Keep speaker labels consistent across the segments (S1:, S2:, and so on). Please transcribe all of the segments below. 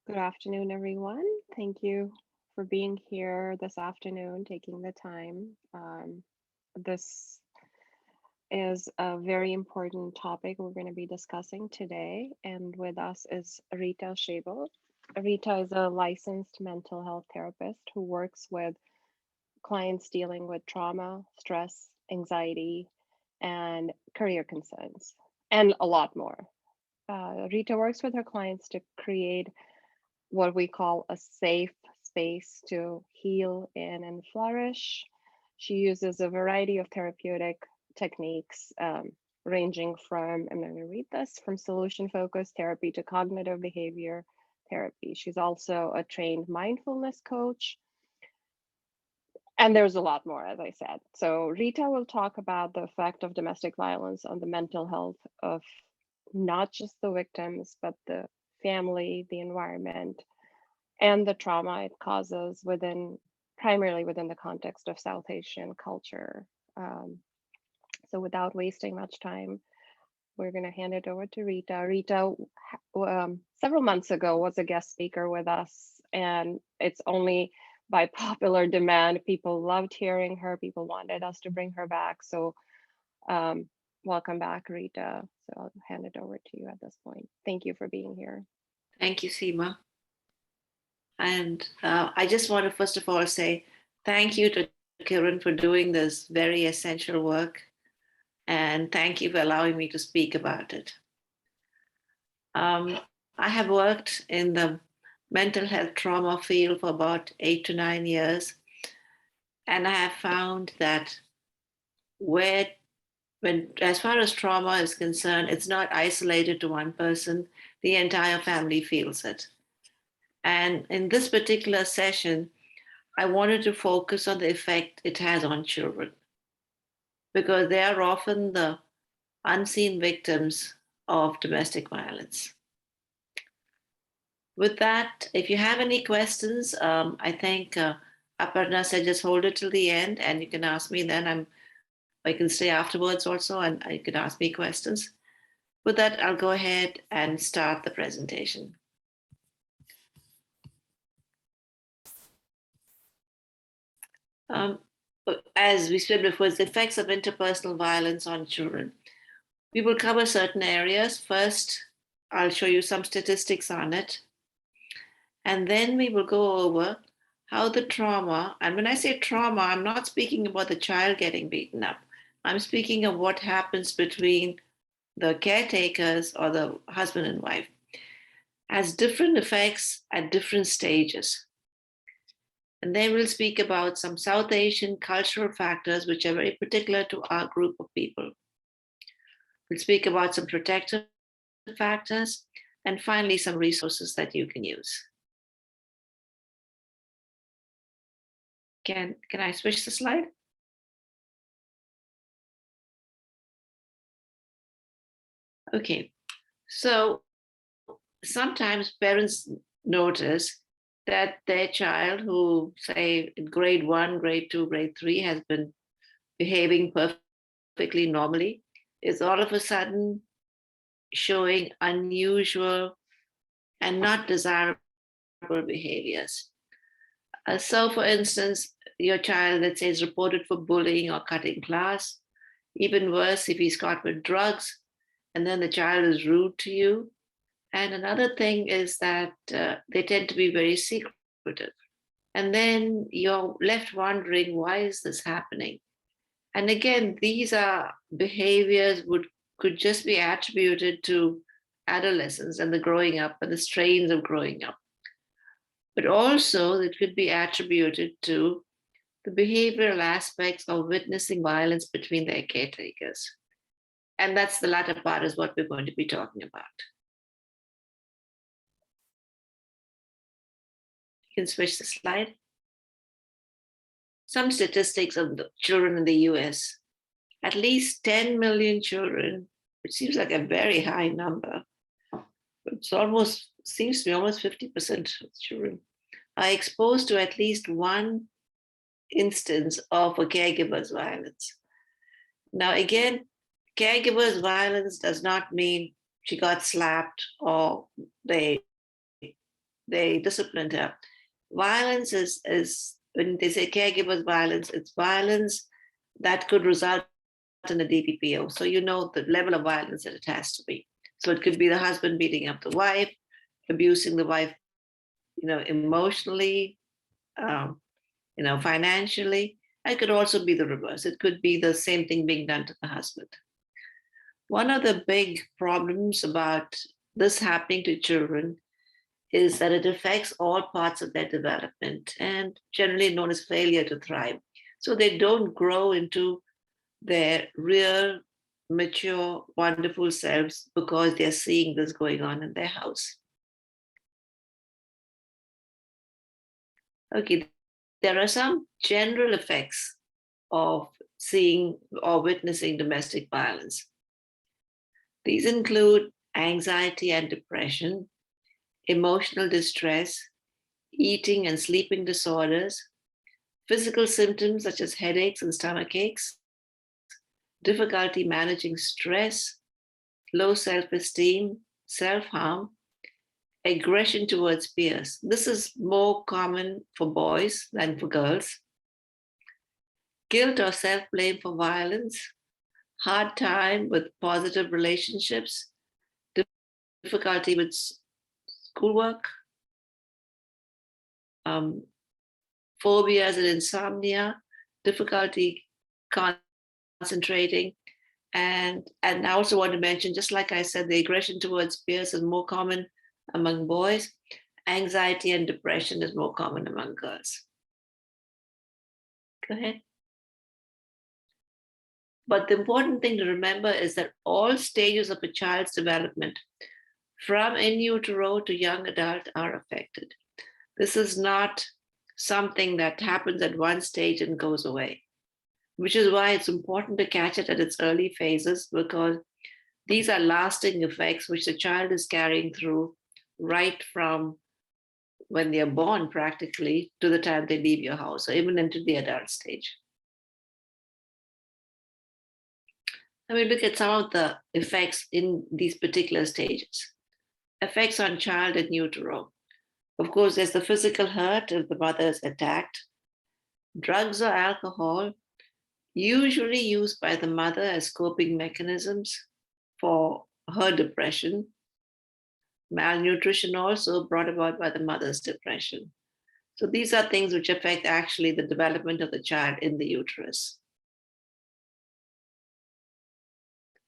S1: Good afternoon, everyone. Thank you for being here this afternoon, taking the time. This is a very important topic we're going to be discussing today, and with us is Rita Shable. Rita is a licensed mental health therapist who works with clients dealing with trauma, stress, anxiety, and career concerns, and a lot more. Rita works with her clients to create what we call a safe space to heal in and flourish. She uses a variety of therapeutic techniques, ranging from, I'm going to read this, from solution focused therapy to cognitive behavior therapy. She's also a trained mindfulness coach. And there's a lot more, as I said. So, Rita will talk about the effect of domestic violence on the mental health of not just the victims, but the family, the environment, and the trauma it causes primarily within the context of South Asian culture. Um, so without wasting much time, we're going to hand it over to Rita. Rita, several months ago, was a guest speaker with us, and it's only by popular demand. People loved hearing her. People wanted us to bring her back. So um, welcome back, Rita. So I'll hand it over to you at this point. Thank you for being here.
S2: Thank you, Seema. And I just want to first of all say thank you to Kiran for doing this very essential work. And thank you for allowing me to speak about it. I have worked in the mental health trauma field for about 8 to 9 years. And I have found that where when as far as trauma is concerned, it's not isolated to one person. The entire family feels it. And in this particular session, I wanted to focus on the effect it has on children because they are often the unseen victims of domestic violence. With that, if you have any questions, I think Aparna said just hold it till the end and you can ask me then. I can stay afterwards also and you can ask me questions. With that, I'll go ahead and start the presentation. Um, as we said before, it's the effects of interpersonal violence on children. We will cover certain areas. First, I'll show you some statistics on it. And then we will go over how the trauma, and when I say trauma, I'm not speaking about the child getting beaten up. I'm speaking of what happens between the caretakers or the husband and wife, has different effects at different stages. And then we'll speak about some South Asian cultural factors which are very particular to our group of people. We'll speak about some protective factors and finally some resources that you can use. Can I switch the slide? Okay, so sometimes parents notice that their child who, say, in grade 1, grade 2, grade 3 has been behaving perfectly normally is all of a sudden showing unusual and not desirable behaviors. So, for instance, your child, let's say, is reported for bullying or cutting class. Even worse, if he's caught with drugs and then the child is rude to you. And another thing is that they tend to be very secretive. And then you're left wondering, why is this happening? And again, these are behaviors could just be attributed to adolescence and the growing up and the strains of growing up. But also it could be attributed to the behavioral aspects of witnessing violence between their caretakers. And that's the latter part is what we're going to be talking about. You can switch the slide. Some statistics of the children in the US. At least 10 million children, which seems like a very high number, seems to be almost 50% of children, are exposed to at least one instance of a caregiver's violence. Now, again, caregiver's violence does not mean she got slapped or they they disciplined her. Violence is when they say caregivers violence, it's violence that could result in a DPPO. So you know the level of violence that it has to be. So it could be the husband beating up the wife, abusing the wife, emotionally, um, financially. It could also be the reverse. It could be the same thing being done to the husband. One of the big problems about this happening to children is that it affects all parts of their development and generally known as failure to thrive. So they don't grow into their real, mature, wonderful selves because they're seeing this going on in their house. Okay, there are some general effects of seeing or witnessing domestic violence. These include anxiety and depression, emotional distress, eating and sleeping disorders, physical symptoms such as headaches and stomach aches, difficulty managing stress, low self esteem, self harm, aggression towards peers. This is more common for boys than for girls. Guilt or self blame for violence, hard time with positive relationships, difficulty with schoolwork, phobias and insomnia, difficulty concentrating. And I also want to mention, just like I said, the aggression towards peers is more common among boys. Anxiety and depression is more common among girls. Go ahead. But the important thing to remember is that all stages of a child's development, from in utero to young adult, are affected. This is not something that happens at one stage and goes away, which is why it's important to catch it at its early phases, because these are lasting effects which the child is carrying through right from when they are born practically to the time they leave your house, or even into the adult stage. Let me look at some of the effects in these particular stages. Effects on child in utero. Of course, there's the physical hurt if the mother is attacked. Drugs or alcohol, usually used by the mother as coping mechanisms for her depression. Malnutrition also brought about by the mother's depression. So these are things which affect actually the development of the child in the uterus.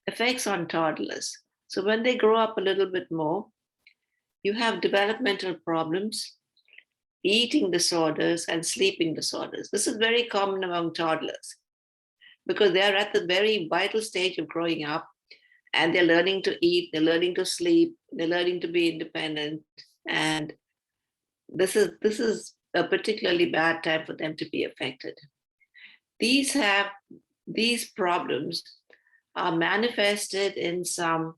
S2: Effects on toddlers. So when they grow up a little bit more, you have developmental problems, eating disorders, and sleeping disorders. This is very common among toddlers because they're at the very vital stage of growing up, and they're learning to eat, they're learning to sleep, they're learning to be independent. And this is a particularly bad time for them to be affected. These problems are manifested in some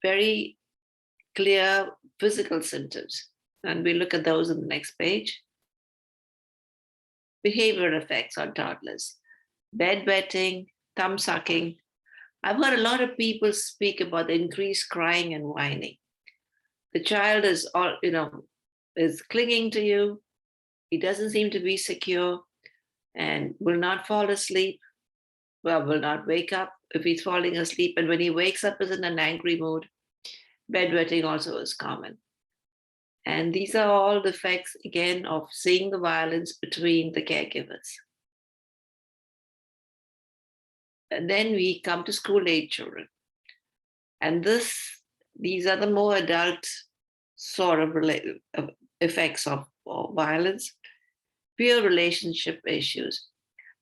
S2: very clear physical symptoms. And we look at those on the next page. Behavior effects on toddlers. Bedwetting, thumb sucking. I've heard a lot of people speak about the increased crying and whining. The child is is clinging to you. He doesn't seem to be secure and will not fall asleep. Well, will not wake up if he's falling asleep. And when he wakes up, is in an angry mood. Bedwetting also is common. And these are all the effects, again, of seeing the violence between the caregivers. And then we come to school-age children. And these are the more adult sort of effects of violence. Peer relationship issues.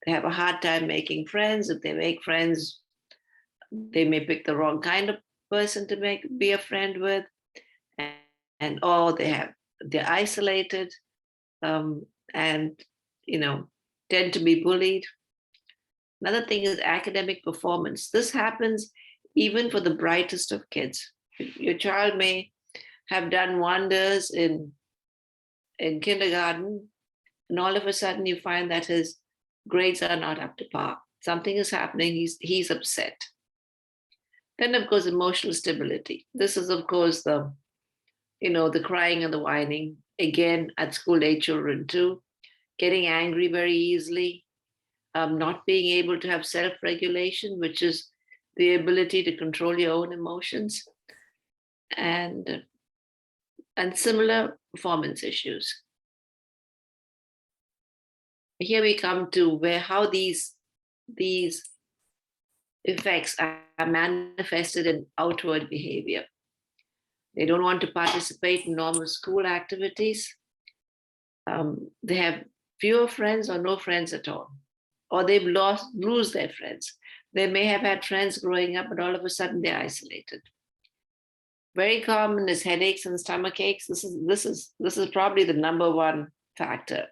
S2: They have a hard time making friends. If they make friends, they may pick the wrong kind of person to be a friend with, and they're isolated, and tend to be bullied. Another thing is academic performance. This happens even for the brightest of kids. Your child may have done wonders in kindergarten, and all of a sudden you find that his grades are not up to par. Something is happening, he's upset. Then, of course, emotional stability. This is, of course, the the crying and the whining, again, at school age children too, getting angry very easily, not being able to have self-regulation, which is the ability to control your own emotions, and similar performance issues. Here we come to how these effects are manifested in outward behavior. They don't want to participate in normal school activities. They have fewer friends or no friends at all, or they've lose their friends. They may have had friends growing up, but all of a sudden they're isolated. Very common is headaches and stomach aches. This is probably the number one factor,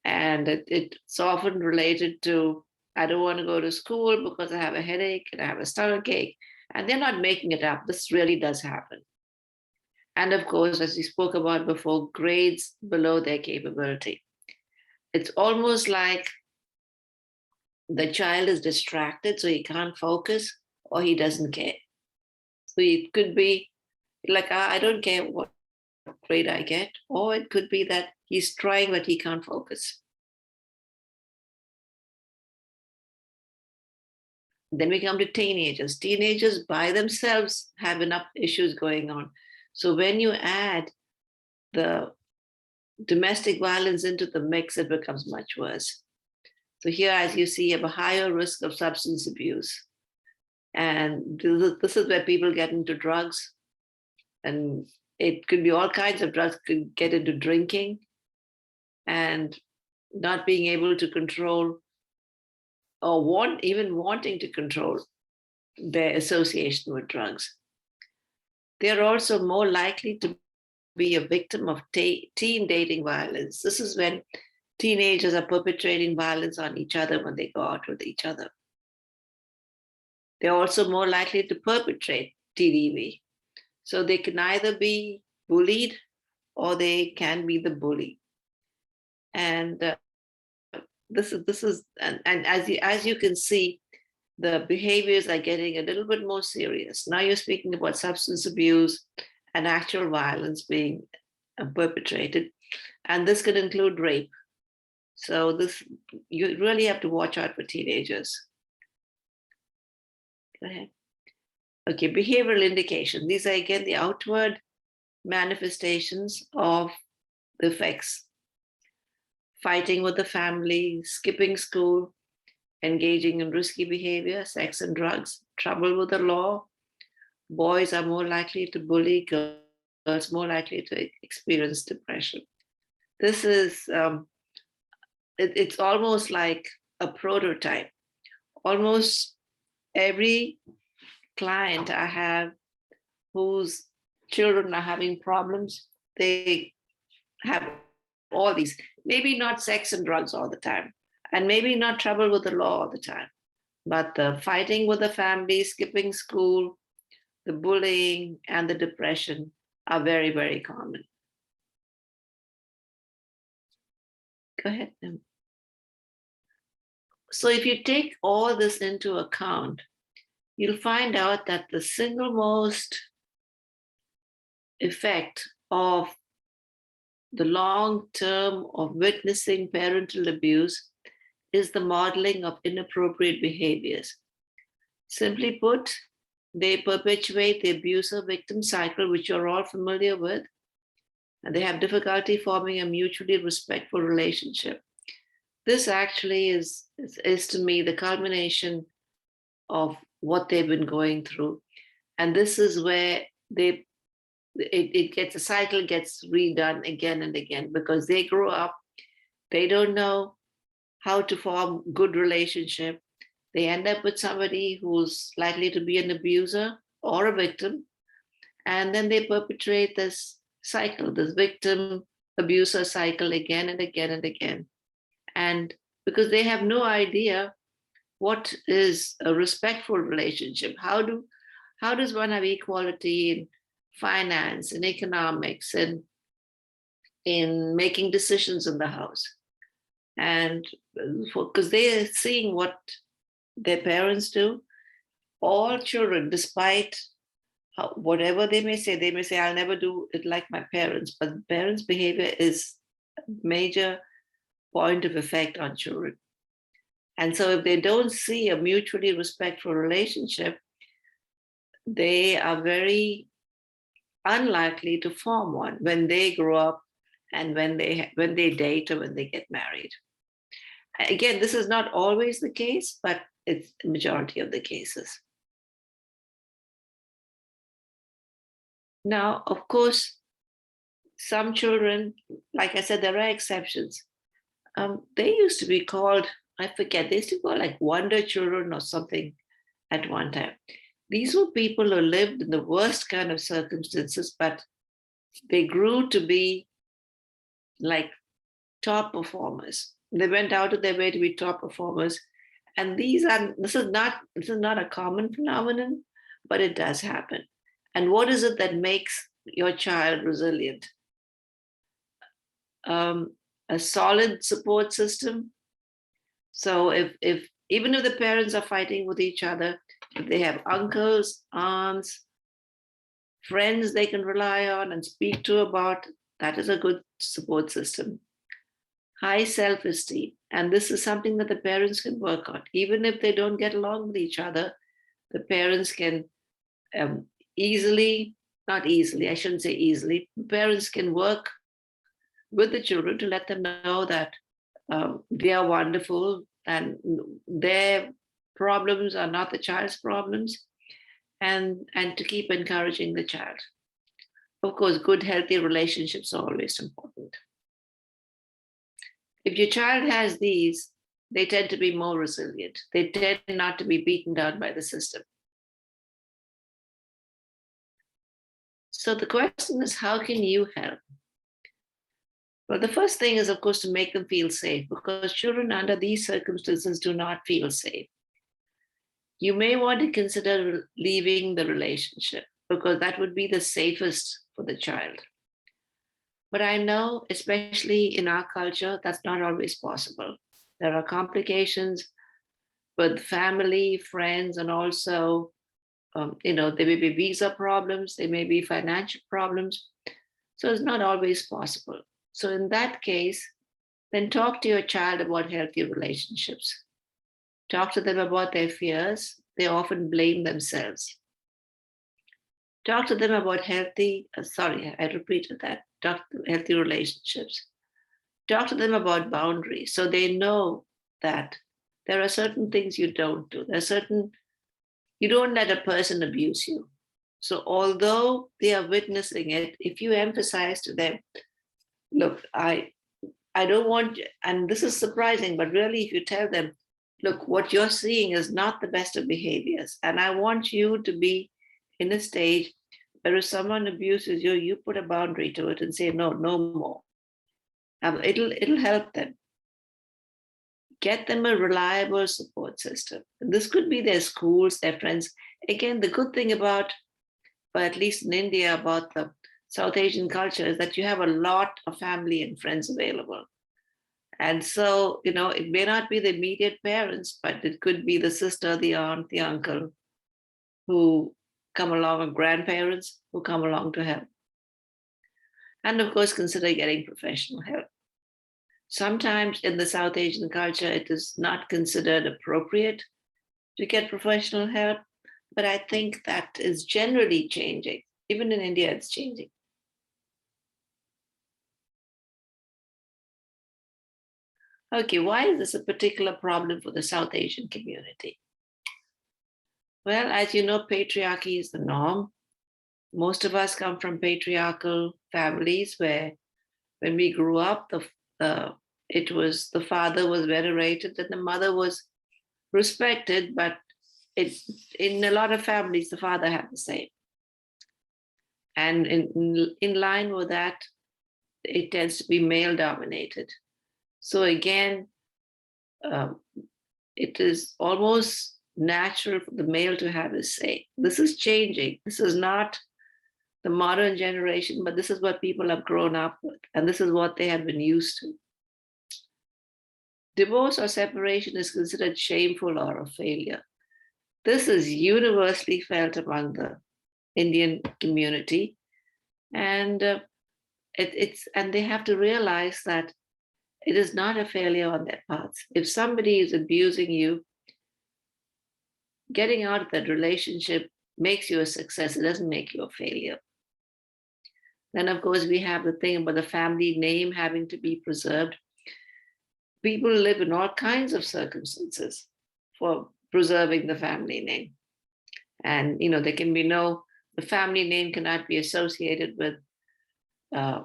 S2: and it's often related to, I don't want to go to school because I have a headache and I have a stomach ache, and they're not making it up. This really does happen. And of course, as we spoke about before, grades below their capability. It's almost like the child is distracted, so he can't focus, or he doesn't care. So it could be like, I don't care what grade I get, or it could be that he's trying, but he can't focus. Then we come to teenagers. Teenagers by themselves have enough issues going on. So when you add the domestic violence into the mix, it becomes much worse. So here, as you see, you have a higher risk of substance abuse. And this is where people get into drugs. And it could be all kinds of drugs, could get into drinking and not being able to control, or even wanting to control their association with drugs. They're also more likely to be a victim of teen dating violence. This is when teenagers are perpetrating violence on each other when they go out with each other. They're also more likely to perpetrate TDV. So they can either be bullied or they can be the bully. And this is and as you can see, the behaviors are getting a little bit more serious. Now you're speaking about substance abuse and actual violence being perpetrated, and this could include rape. So you really have to watch out for teenagers. Go ahead. Okay, behavioral indication. These are again the outward manifestations of the effects. Fighting with the family, skipping school, engaging in risky behavior, sex and drugs, trouble with the law. Boys are more likely to bully, girls more likely to experience depression. This is, it's almost like a prototype. Almost every client I have whose children are having problems, they have all these, maybe not sex and drugs all the time, and maybe not trouble with the law all the time, but the fighting with the family, skipping school, the bullying, and the depression are very, very common. Go ahead. So if you take all this into account, you'll find out that the single most effect of the long term of witnessing parental abuse is the modeling of inappropriate behaviors. Simply put, they perpetuate the abuser-victim cycle, which you're all familiar with, and they have difficulty forming a mutually respectful relationship. This actually is to me the culmination of what they've been going through. And this is where the cycle gets redone again and again, because they grow up, they don't know how to form good relationship. They end up with somebody who's likely to be an abuser or a victim. And then they perpetrate this cycle, this victim abuser cycle again and again and again. And because they have no idea what is a respectful relationship, how does one have equality in finance and economics and in making decisions in the house. And because they are seeing what their parents do, all children, despite whatever they may say, I'll never do it like my parents, but parents' behavior is a major point of effect on children. And so if they don't see a mutually respectful relationship, they are very unlikely to form one when they grow up and when they date or when they get married. Again, this is not always the case, but it's the majority of the cases. Now, of course, some children, like I said, there are exceptions. They used to be called, I forget, they used to be called like wonder children or something at one time. These were people who lived in the worst kind of circumstances, but they grew to be like top performers. They went out of their way to be top performers. And this is not a common phenomenon, but it does happen. And what is it that makes your child resilient? A solid support system. So if even if the parents are fighting with each other, if they have uncles, aunts, friends they can rely on and speak to about, that is a good support system. High self-esteem. And this is something that the parents can work on. Even if they don't get along with each other, the parents can not easily, I shouldn't say easily, parents can work with the children to let them know that they are wonderful and their problems are not the child's problems, and to keep encouraging the child. Of course, good, healthy relationships are always important. If your child has these, they tend to be more resilient. They tend not to be beaten down by the system. So the question is, how can you help? Well, the first thing is, of course, to make them feel safe, because children under these circumstances do not feel safe. You may want to consider leaving the relationship, because that would be the safest for the child. But I know, especially in our culture, that's not always possible. There are complications with family, friends, and also, there may be visa problems, there may be financial problems. So it's not always possible. So in that case, then talk to your child about healthy relationships. Talk to them about their fears. They often blame themselves. Talk to them about healthy relationships. Talk to them about boundaries so they know that there are certain things you don't do. You don't let a person abuse you. So although they are witnessing it, if you emphasize to them, look, I don't want, and this is surprising, but really if you tell them, look, what you're seeing is not the best of behaviors. And I want you to be in a stage where if someone abuses you, you put a boundary to it and say, no more. It'll help them. Get them a reliable support system. And this could be their schools, their friends. Again, the good thing about, or at least in India, about the South Asian culture is that you have a lot of family and friends available. And so, it may not be the immediate parents, but it could be the sister, the aunt, the uncle who come along, or grandparents who come along to help. And of course, consider getting professional help. Sometimes in the South Asian culture, it is not considered appropriate to get professional help, but I think that is generally changing. Even in India, it's changing. Okay, why is this a particular problem for the South Asian community? Well, as you know, patriarchy is the norm. Most of us come from patriarchal families where when we grew up, the father was venerated and the mother was respected, but in a lot of families, the father had the same. And in line with that, it tends to be male dominated. So again, it is almost natural for the male to have his say. This is changing. This is not the modern generation, but this is what people have grown up with, and this is what they have been used to. Divorce or separation is considered shameful or a failure. This is universally felt among the Indian community, and and they have to realize that it is not a failure on their parts. If somebody is abusing you, getting out of that relationship makes you a success. It doesn't make you a failure. Then, of course, we have the thing about the family name having to be preserved. People live in all kinds of circumstances for preserving the family name. And, there can be the family name cannot be associated with uh,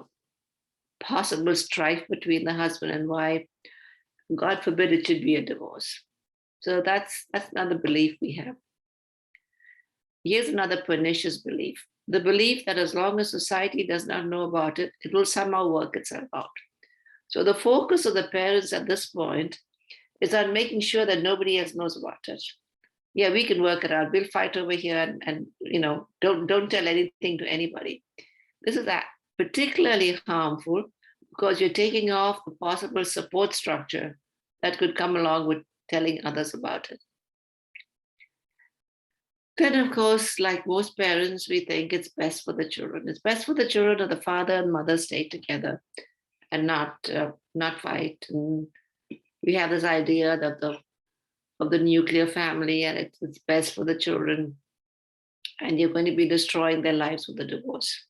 S2: possible strife between the husband and wife. God forbid it should be a divorce. So that's another belief we have. Here's another pernicious belief: the belief that as long as society does not know about it, it will somehow work itself out. So the focus of the parents at this point is on making sure that nobody else knows about it. Yeah, we can work it out. We'll fight over here, and don't tell anything to anybody. This is particularly harmful because you're taking off the possible support structure that could come along with telling others about it. Then, of course, like most parents, we think it's best for the children. It's best for the children if the father and mother stay together and not fight. And we have this idea that of the nuclear family, and it's best for the children, and you're going to be destroying their lives with the divorce.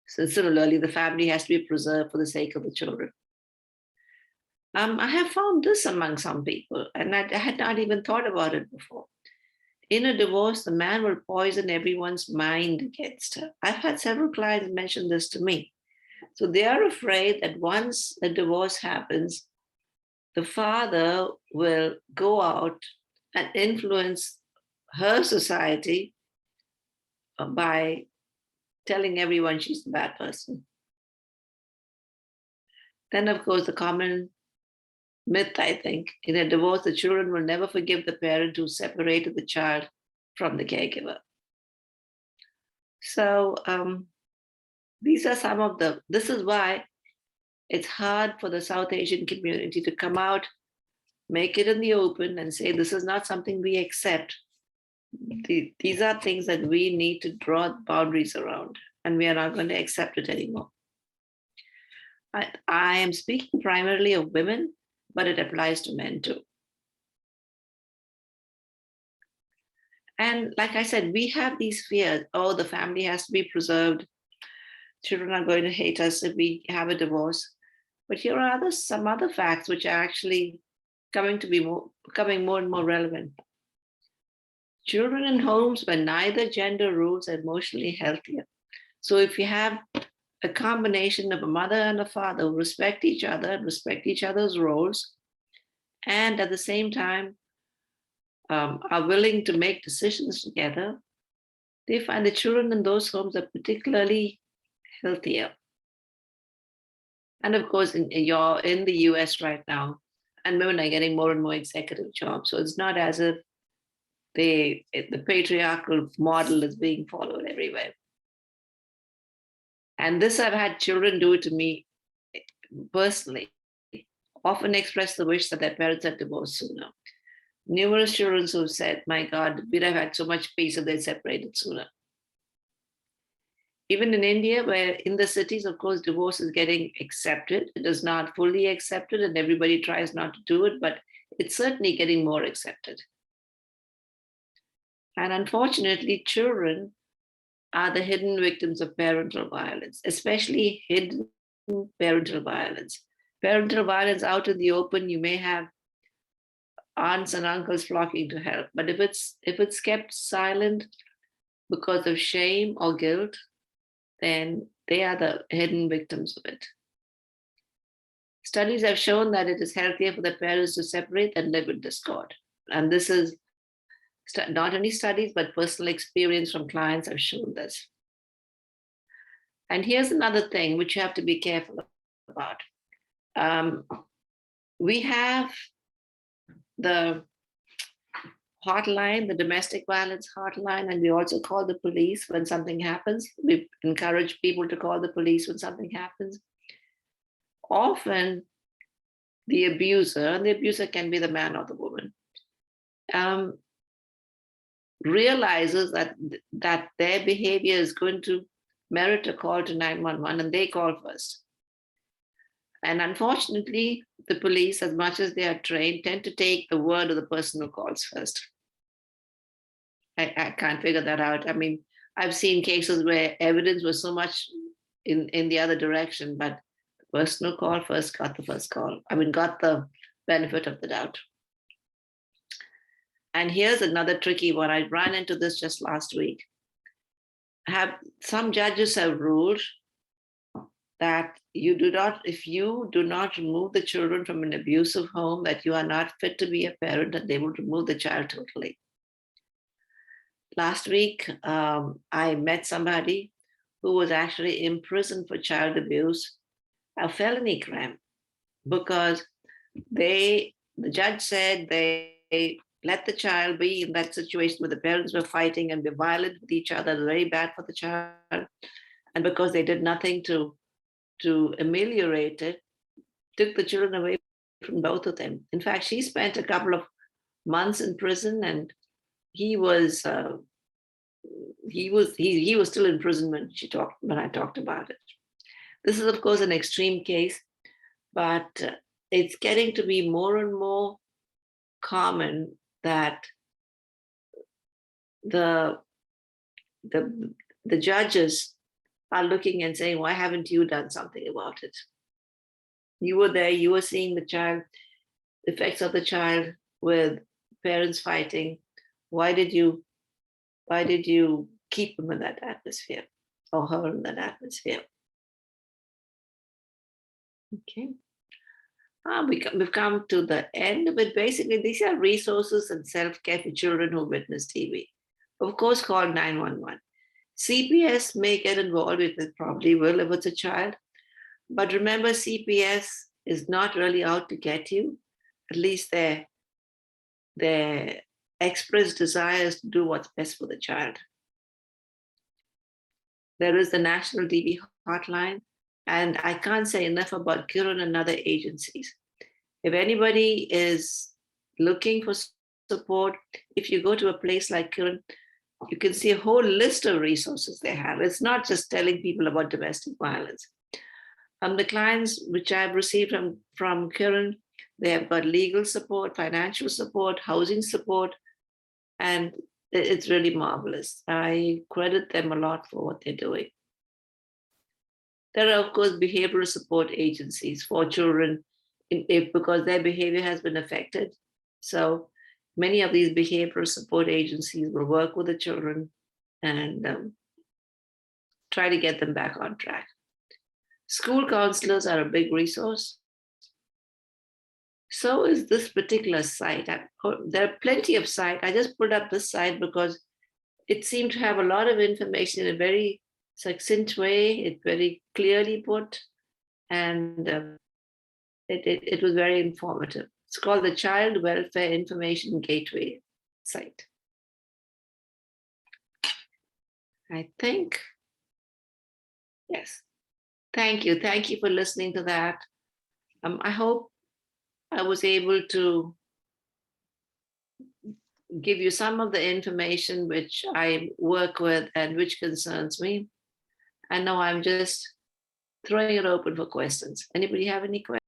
S2: So similarly, the family has to be preserved for the sake of the children. I have found this among some people, and I had not even thought about it before. In a divorce, the man will poison everyone's mind against her. I've had several clients mention this to me. So they are afraid that once a divorce happens, the father will go out and influence her society by telling everyone she's a bad person. Then, of course, the common myth, I think, in a divorce, the children will never forgive the parent who separated the child from the caregiver. So these are this is why it's hard for the South Asian community to come out, make it in the open, and say, this is not something we accept. These are things that we need to draw boundaries around, and we are not going to accept it anymore. I am speaking primarily of women, but it applies to men too. And like I said, we have these fears. Oh, the family has to be preserved. Children are going to hate us if we have a divorce. But here are some other facts which are actually becoming more and more relevant. Children in homes where neither gender rules are emotionally healthier. So if you have a combination of a mother and a father who respect each other and respect each other's roles, and at the same time are willing to make decisions together, they find the children in those homes are particularly healthier. And of course, you're in the US right now, and women are getting more and more executive jobs. So it's not as if the patriarchal model is being followed everywhere. And this, I've had children do it to me personally, often express the wish that their parents had divorced sooner. Numerous children who have said, my God, we'd have had so much peace if they separated sooner. Even in India, where in the cities, of course, divorce is getting accepted. It is not fully accepted, and everybody tries not to do it, but it's certainly getting more accepted. And unfortunately, children are the hidden victims of parental violence, especially hidden parental violence. Parental violence out in the open, you may have aunts and uncles flocking to help, but if it's kept silent because of shame or guilt, then they are the hidden victims of it. Studies have shown that it is healthier for the parents to separate than live in discord. And this is not only studies, but personal experience from clients have shown this. And here's another thing which you have to be careful about. We have the hotline, the domestic violence hotline, and we also call the police when something happens. We encourage people to call the police when something happens. Often the abuser, and the abuser can be the man or the woman, realizes that their behavior is going to merit a call to 911, and they call first. And unfortunately, the police, as much as they are trained, tend to take the word of the person who calls first. I can't figure that out. I mean, I've seen cases where evidence was so much in the other direction, but the person who called first got the first call. I mean, got the benefit of the doubt. And here's another tricky one. I ran into this just last week. Some judges have ruled that if you do not remove the children from an abusive home, that you are not fit to be a parent, and they will remove the child totally. Last week, I met somebody who was actually imprisoned for child abuse, a felony crime, because the judge said they let the child be in that situation where the parents were fighting and were violent with each other, very bad for the child. And because they did nothing to ameliorate it, took the children away from both of them. In fact, she spent a couple of months in prison, and he was still in prison when I talked about it. This is, of course, an extreme case, but it's getting to be more and more common that the judges are looking and saying, why haven't you done something about it? You were there, you were seeing the child, the effects of the child with parents fighting. Why did you keep him in that atmosphere, or her in that atmosphere? Okay. We've come to the end of it. Basically, these are resources and self-care for children who witness TV. Of course, call 911. CPS may get involved, it probably will if it's a child. But remember, CPS is not really out to get you. At least their express desire is to do what's best for the child. There is the National DV Hotline. And I can't say enough about Kiran and other agencies. If anybody is looking for support, if you go to a place like Kiran, you can see a whole list of resources they have. It's not just telling people about domestic violence. The clients which I've received from Kiran, they have got legal support, financial support, housing support, and it's really marvelous. I credit them a lot for what they're doing. There are, of course, behavioral support agencies for children because their behavior has been affected. So many of these behavioral support agencies will work with the children and try to get them back on track. School counselors are a big resource. So is this particular site. There are plenty of sites. I just pulled up this site because it seemed to have a lot of information in a very succinct way. It's very clearly put, and it was very informative. It's called the Child Welfare Information Gateway site. I think, yes. Thank you. Thank you for listening to that. I hope I was able to give you some of the information which I work with and which concerns me. And now I'm just throwing it open for questions. Anybody have any questions?